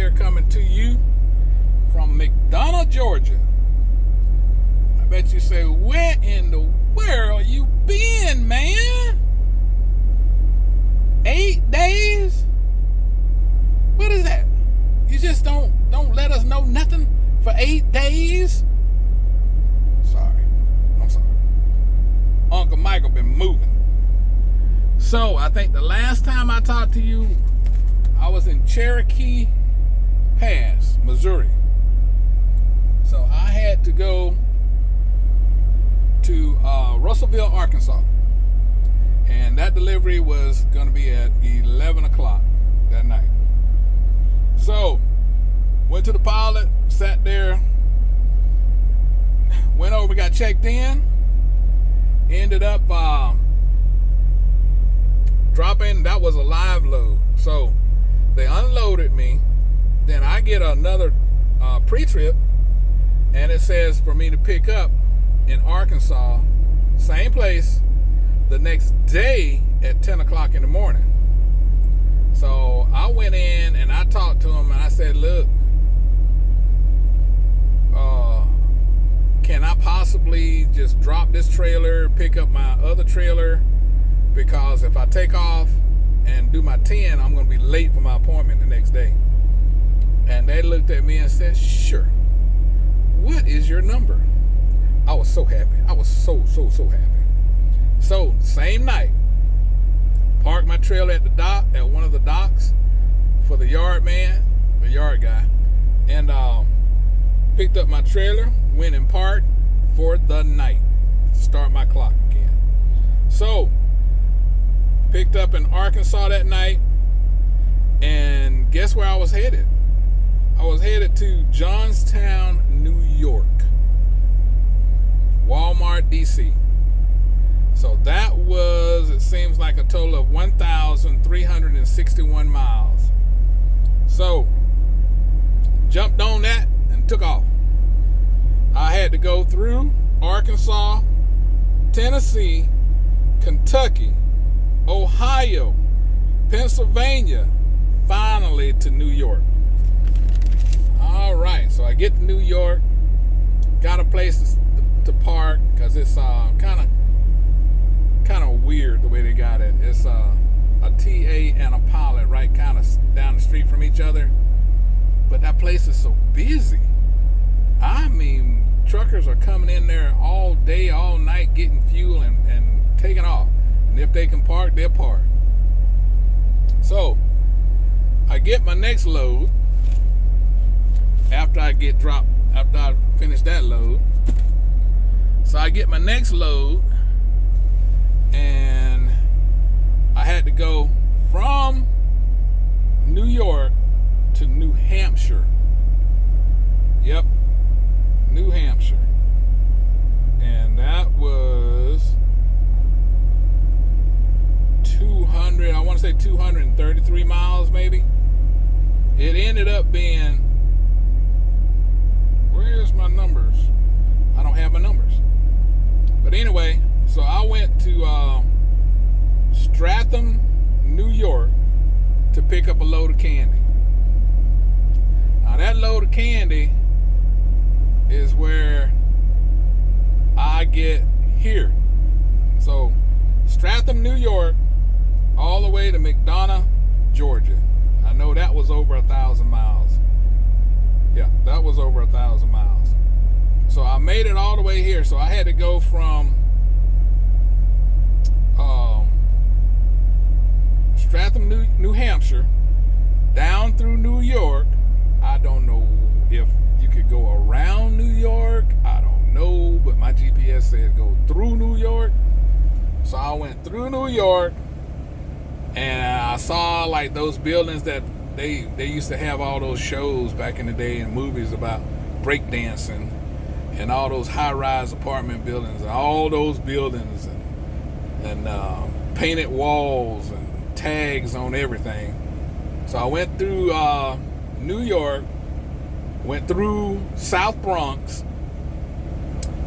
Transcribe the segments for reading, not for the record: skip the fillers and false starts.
here coming to you from McDonough, Georgia. I bet you say, where in the world you been, man? 8 days? What is that? You just don't let us know nothing for 8 days? Sorry. I'm sorry. Uncle Michael been moving. So, I think the last time I talked to you, I was in Cherokee Pass, Missouri. So, I had to go to Russellville, Arkansas. And that delivery was going to be at 11 o'clock that night. So, went to the pilot, sat there, went over, got checked in, ended up dropping. That was a live load. So, they unloaded me. Then I get another pre-trip, and it says for me to pick up in Arkansas, same place, the next day at 10 o'clock in the morning. So I went in and I talked to him and I said, look, can I possibly just drop this trailer, pick up my other trailer? Because if I take off and do my 10, I'm going to be late for my appointment the next day. And they looked at me and said, sure. What is your number? I was so happy. I was so happy. So, same night, parked my trailer at the dock, at one of the docks for the yard man, the yard guy, and picked up my trailer, went and parked for the night, start my clock again. So, picked up in Arkansas that night, and guess where I was headed? I was headed to Johnstown, New York, Walmart, D.C. So that was, it seems like a total of 1,361 miles. So, jumped on that and took off. I had to go through Arkansas, Tennessee, Kentucky, Ohio, Pennsylvania, finally to New York. All right, so I get to New York, got a place to park because it's kind of weird the way they got it. It's a TA and a pilot right kind of down the street from each other, but that place is so busy. I mean, truckers are coming in there all day, all night, getting fuel and taking off. And if they can park, they'll park. So I get my next load after I finish that load. So I get my next load, and I had to go from New York to New Hampshire. Yep, New Hampshire. And that was 233 miles maybe. It ended up being, where's my numbers? I don't have my numbers. But anyway, so I went to Stratham, New York to pick up a load of candy. Now that load of candy is where I get here. So Stratham, New York, all the way to McDonough, Georgia. I know that was over 1,000 miles. Yeah, that was over 1,000 miles. So I made it all the way here. So I had to go from Stratham, New Hampshire, down through New York. I don't know if you could go around New York. I don't know, but my GPS said go through New York. So I went through New York, and I saw like those buildings that they used to have all those shows back in the day in movies about breakdancing, and all those high-rise apartment buildings, and all those buildings, and painted walls and tags on everything. So I went through New York, went through South Bronx,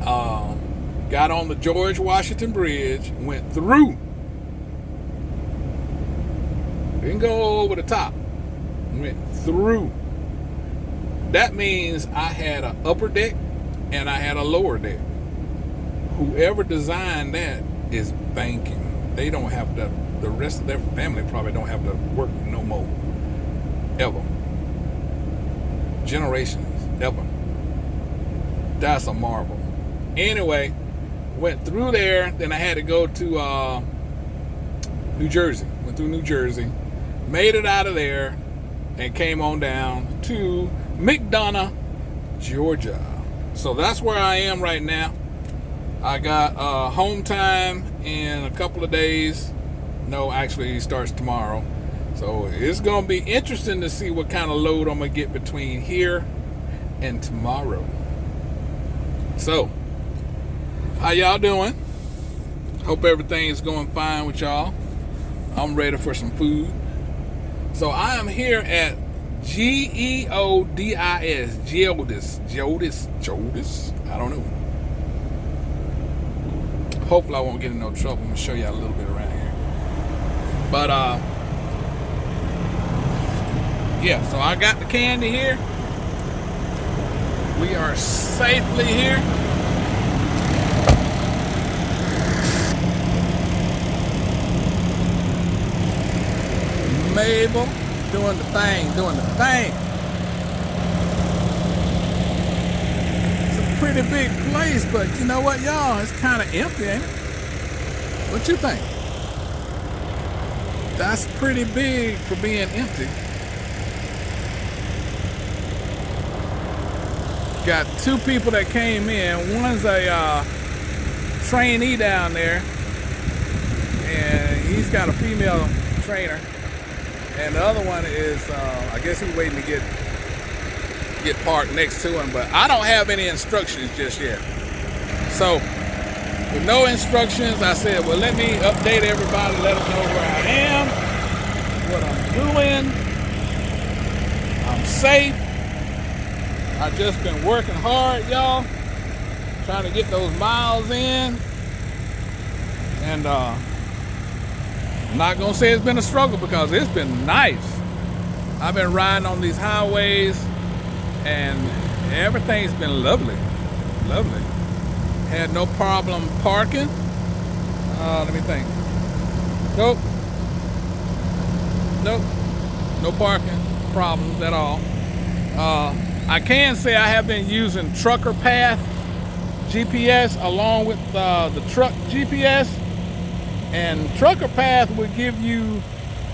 got on the George Washington Bridge, went through, didn't go over the top, went through That means I had an upper deck and I had a lower deck. Whoever designed that is banking. They don't have to, the rest of their family probably don't have to work no more. Ever. Generations. Ever. That's a marvel. Anyway, went through there, then I had to go to New Jersey. Went through New Jersey, made it out of there, and came on down to McDonough, Georgia. So that's where I am right now. I got home time in a couple of days. No, actually, he starts tomorrow. So it's going to be interesting to see what kind of load I'm going to get between here and tomorrow. So, how y'all doing? Hope everything's going fine with y'all. I'm ready for some food. So I am here at Geodis. Geodis? I don't know. Hopefully I won't get in no trouble. I'm going to show y'all a little bit around here. But, yeah, so I got the candy here. We are safely here. Mabel doing the thing. It's a pretty big place, but you know what, y'all? It's kind of empty, ain't it? What you think? That's pretty big for being empty. Got two people that came in. One's a trainee down there, and he's got a female trainer. And the other one is, I guess he's waiting to get parked next to him, but I don't have any instructions just yet. So, with no instructions, I said, well, let me update everybody, let them know where I am, what I'm doing. I'm safe. I've just been working hard, y'all, trying to get those miles in. And I'm not gonna say it's been a struggle because it's been nice. I've been riding on these highways and everything's been lovely. Had no problem parking. Let me think. Nope, no parking problems at all. I can say I have been using Trucker Path GPS along with the truck GPS, and Trucker Path will give you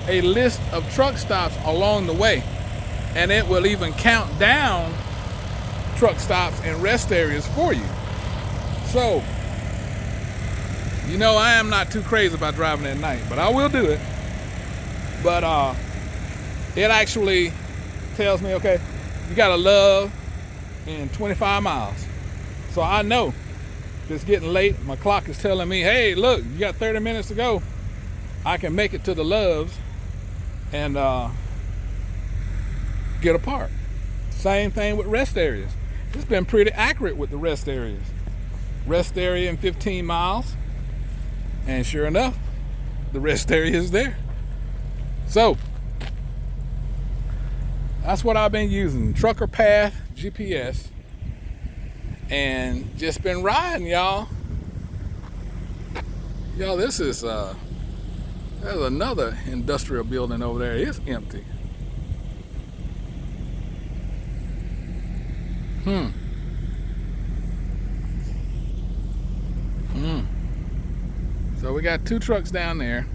a list of truck stops along the way, and it will even count down truck stops and rest areas for you. So, you know, I am not too crazy about driving at night, but I will do it. But it actually tells me, okay, you got a Love in 25 miles. So I know it's getting late. My clock is telling me, hey, look, you got 30 minutes to go. I can make it to the Loves and get a park. Same thing with rest areas. It's been pretty accurate with the rest areas. Rest area in 15 miles. And sure enough, the rest area is there. So, that's what I've been using, Trucker Path GPS, and just been riding, y'all. Y'all, this is there's another industrial building over there. It's empty. So we got two trucks down there.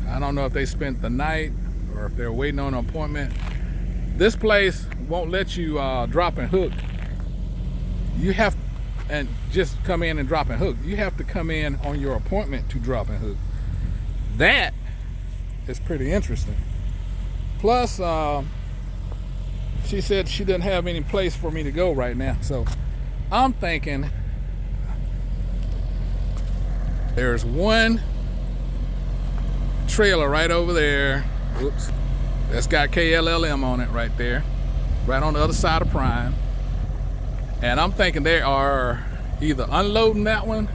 I don't know if they spent the night or if they're waiting on an appointment. This place won't let you drop and hook. You have and just come in and drop and hook. You have to come in on your appointment to drop and hook. That is pretty interesting. Plus, she said she didn't have any place for me to go right now. So I'm thinking there's one trailer right over there. Oops. That's got KLLM on it right there. Right on the other side of Prime. And I'm thinking they are either unloading that one,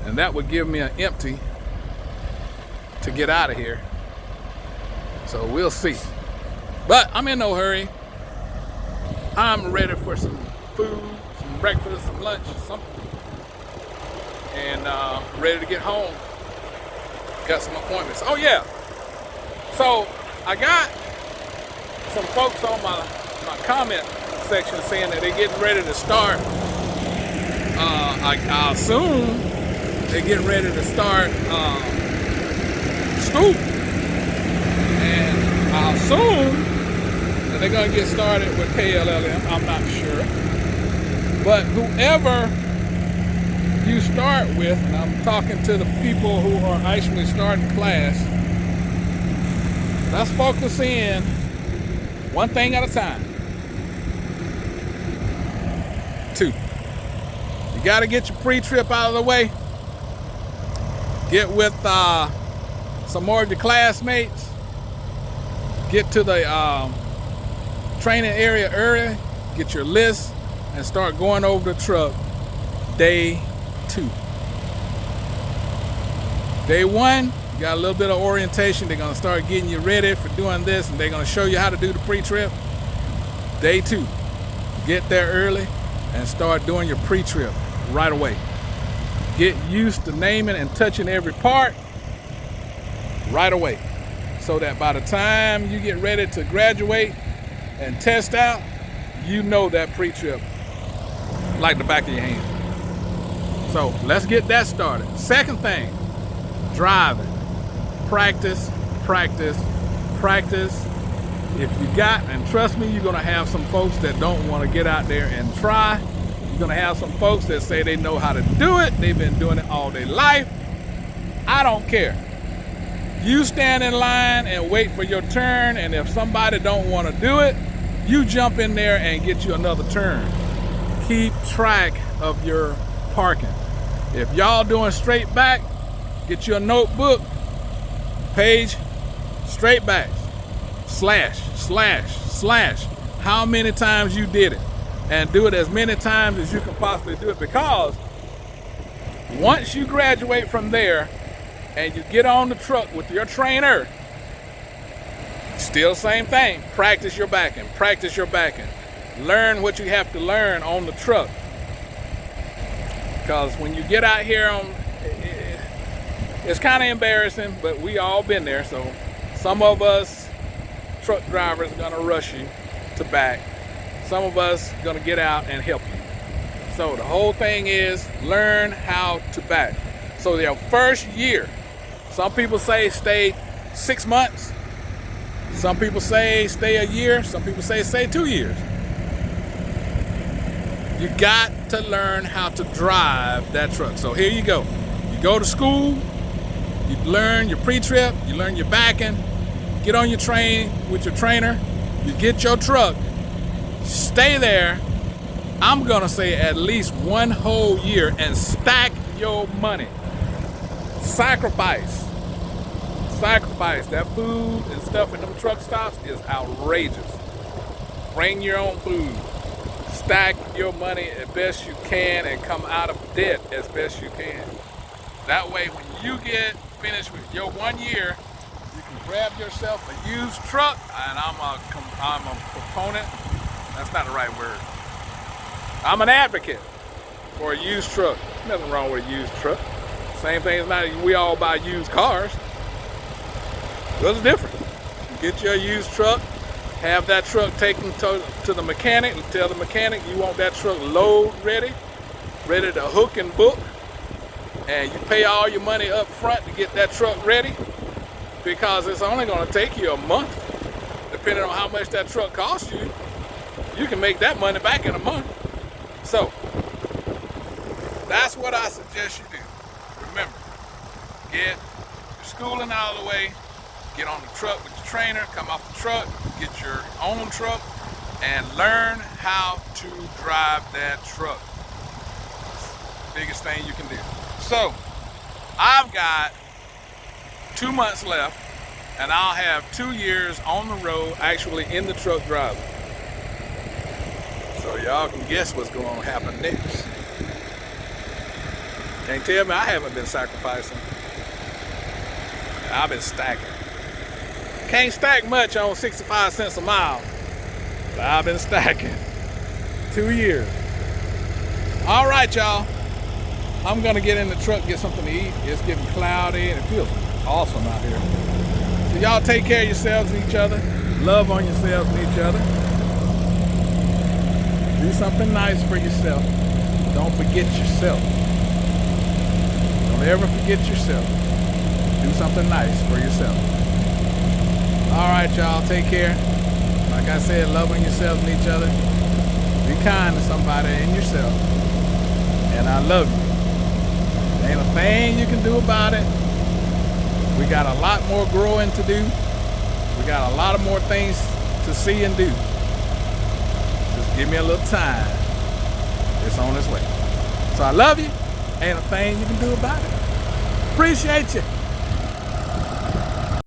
and that would give me an empty to get out of here. So we'll see. But I'm in no hurry. I'm ready for some food, some breakfast, some lunch, something. And ready to get home. Got some appointments. Oh yeah. So I got some folks on my comment section saying that they're getting ready to start. I assume they're getting ready to start school. And I assume that they're going to get started with KLLM. I'm not sure. But whoever you start with, and I'm talking to the people who are actually starting class, let's focus in one thing at a time. 2, you got to get your pre-trip out of the way. Get with some more of your classmates. Get to the training area early. Get your list and start going over the truck. Day 2. Day 1, you got a little bit of orientation. They're going to start getting you ready for doing this, and they're going to show you how to do the pre-trip. Day 2, get there early and start doing your pre-trip right away. Get used to naming and touching every part right away, so that by the time you get ready to graduate and test out, you know that pre-trip like the back of your hand. So let's get that started. Second thing, driving. Practice, practice, practice. If you got, and trust me, you're gonna have some folks that don't want to get out there and try. You're gonna have some folks that say they know how to do it. They've been doing it all their life. I don't care. You stand in line and wait for your turn, and if somebody don't want to do it, you jump in there and get you another turn. Keep track of your parking. If y'all doing straight back, get you a notebook, page, straight backs, slash, slash, slash, how many times you did it, and do it as many times as you can possibly do it, because once you graduate from there and you get on the truck with your trainer, still same thing, practice your backing, practice your backing. Learn what you have to learn on the truck. Because when you get out here it's kind of embarrassing, but we all been there. So some of us truck drivers are gonna rush you to back. Some of us are gonna get out and help you. So the whole thing is learn how to back. So their first year, some people say stay 6 months. Some people say stay a year. Some people say stay 2 years. You got to learn how to drive that truck. So here you go. You go to school, you learn your pre-trip, you learn your backing, get on your train with your trainer, you get your truck, stay there, I'm gonna say at least 1 whole year, and stack your money. Sacrifice. That food and stuff in them truck stops is outrageous. Bring your own food. Stack your money as best you can and come out of debt as best you can. That way, when you get finished with your 1 year, you can grab yourself a used truck. And I'm a proponent. That's not the right word. I'm an advocate for a used truck. Nothing wrong with a used truck. Same thing as not we all buy used cars. What's different? You get your used truck. Have that truck taken to the mechanic, and tell the mechanic you want that truck load ready to hook and book, and you pay all your money up front to get that truck ready, because it's only going to take you a month. Depending on how much that truck costs you, you can make that money back in a month. So that's what I suggest you do. Remember, get your schooling out of the way, get on the truck with your trainer, come off the truck, get your own truck, and learn how to drive that truck. Biggest thing you can do. So, I've got 2 months left, and I'll have 2 years on the road, actually in the truck driving. So y'all can guess what's going to happen next. Can't tell me I haven't been sacrificing. I've been stacking. Can't stack much on 65 cents a mile, but I've been stacking. 2 years. All right, y'all. I'm gonna get in the truck, get something to eat. It's getting cloudy and it feels awesome out here. So y'all take care of yourselves and each other. Love on yourselves and each other. Do something nice for yourself. Don't forget yourself. Don't ever forget yourself. Do something nice for yourself. All right, y'all, take care. Like I said, love on yourselves and each other. Be kind to somebody and yourself. And I love you. Ain't a thing you can do about it. We got a lot more growing to do. We got a lot of more things to see and do. Just give me a little time. It's on its way. So I love you. Ain't a thing you can do about it. Appreciate you.